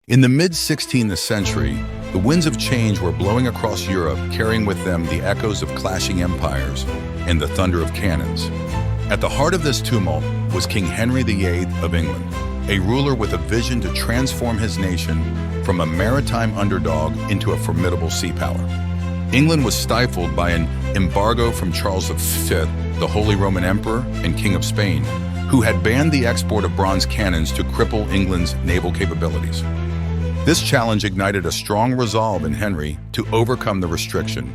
In the mid-16th century, the winds of change were blowing across Europe, carrying with them the echoes of clashing empires and the thunder of cannons. At the heart of this tumult was King Henry VIII of England, a ruler with a vision to transform his nation from a maritime underdog into a formidable sea power. England was stifled by an embargo from Charles V, the Holy Roman Emperor and King of Spain, who had banned the export of bronze cannons to cripple England's naval capabilities. This challenge ignited a strong resolve in Henry to overcome the restriction.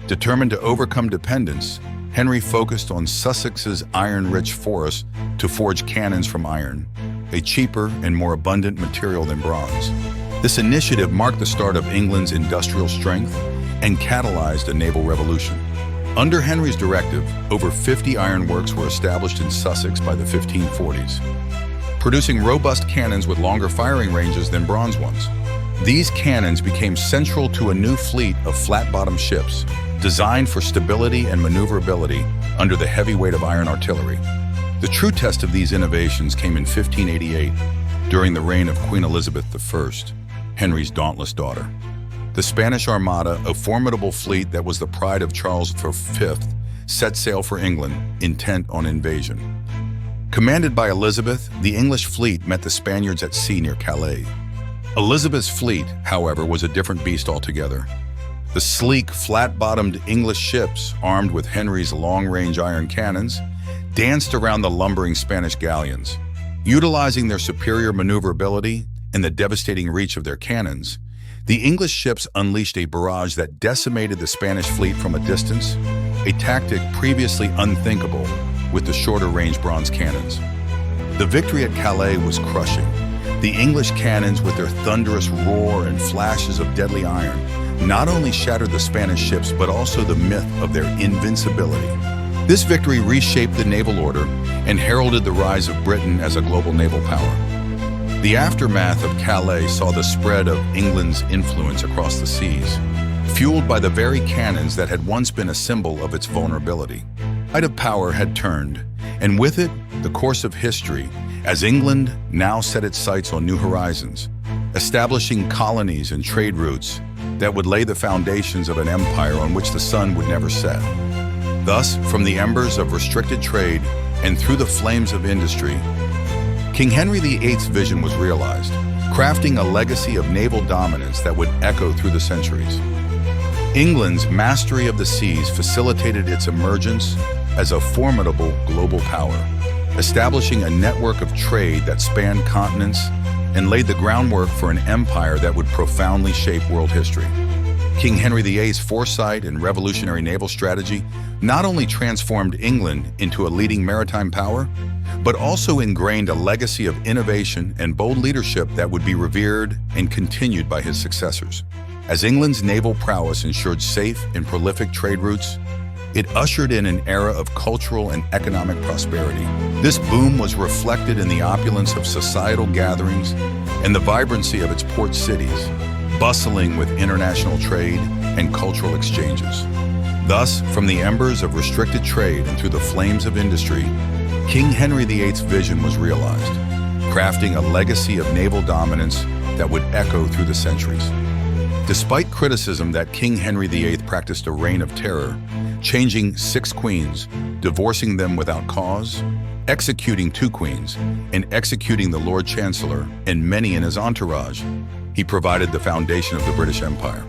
Determined to overcome dependence, Henry focused on Sussex's iron-rich forests to forge cannons from iron, a cheaper and more abundant material than bronze. This initiative marked the start of England's industrial strength and catalyzed a naval revolution. Under Henry's directive, over 50 ironworks were established in Sussex by the 1540s, producing robust cannons with longer firing ranges than bronze ones. These cannons became central to a new fleet of flat-bottomed ships, designed for stability and maneuverability under the heavy weight of iron artillery. The true test of these innovations came in 1588, during the reign of Queen Elizabeth I, Henry's dauntless daughter. The Spanish Armada, a formidable fleet that was the pride of Charles V, set sail for England, intent on invasion. Commanded by Elizabeth, the English fleet met the Spaniards at sea near Calais. Elizabeth's fleet, however, was a different beast altogether. The sleek, flat-bottomed English ships, armed with Henry's long-range iron cannons, danced around the lumbering Spanish galleons. Utilizing their superior maneuverability and the devastating reach of their cannons, the English ships unleashed a barrage that decimated the Spanish fleet from a distance, a tactic previously unthinkable with the shorter-range bronze cannons. The victory at Calais was crushing. The English cannons, with their thunderous roar and flashes of deadly iron, not only shattered the Spanish ships but also the myth of their invincibility. This victory reshaped the naval order and heralded the rise of Britain as a global naval power. The aftermath of Calais saw the spread of England's influence across the seas, fueled by the very cannons that had once been a symbol of its vulnerability. The tide of power had turned, and with it, the course of history, as England now set its sights on new horizons, establishing colonies and trade routes that would lay the foundations of an empire on which the sun would never set. Thus, from the embers of restricted trade and through the flames of industry, King Henry VIII's vision was realized, crafting a legacy of naval dominance that would echo through the centuries. England's mastery of the seas facilitated its emergence as a formidable global power, establishing a network of trade that spanned continents and laid the groundwork for an empire that would profoundly shape world history. King Henry VIII's foresight and revolutionary naval strategy not only transformed England into a leading maritime power, but also ingrained a legacy of innovation and bold leadership that would be revered and continued by his successors. As England's naval prowess ensured safe and prolific trade routes, it ushered in an era of cultural and economic prosperity. This boom was reflected in the opulence of societal gatherings and the vibrancy of its port cities, bustling with international trade and cultural exchanges. Thus, from the embers of restricted trade and through the flames of industry, King Henry VIII's vision was realized, crafting a legacy of naval dominance that would echo through the centuries. Despite criticism that King Henry VIII practiced a reign of terror, changing 6 queens, divorcing them without cause, executing 2 queens, and executing the Lord Chancellor and many in his entourage, he provided the foundation of the British Empire.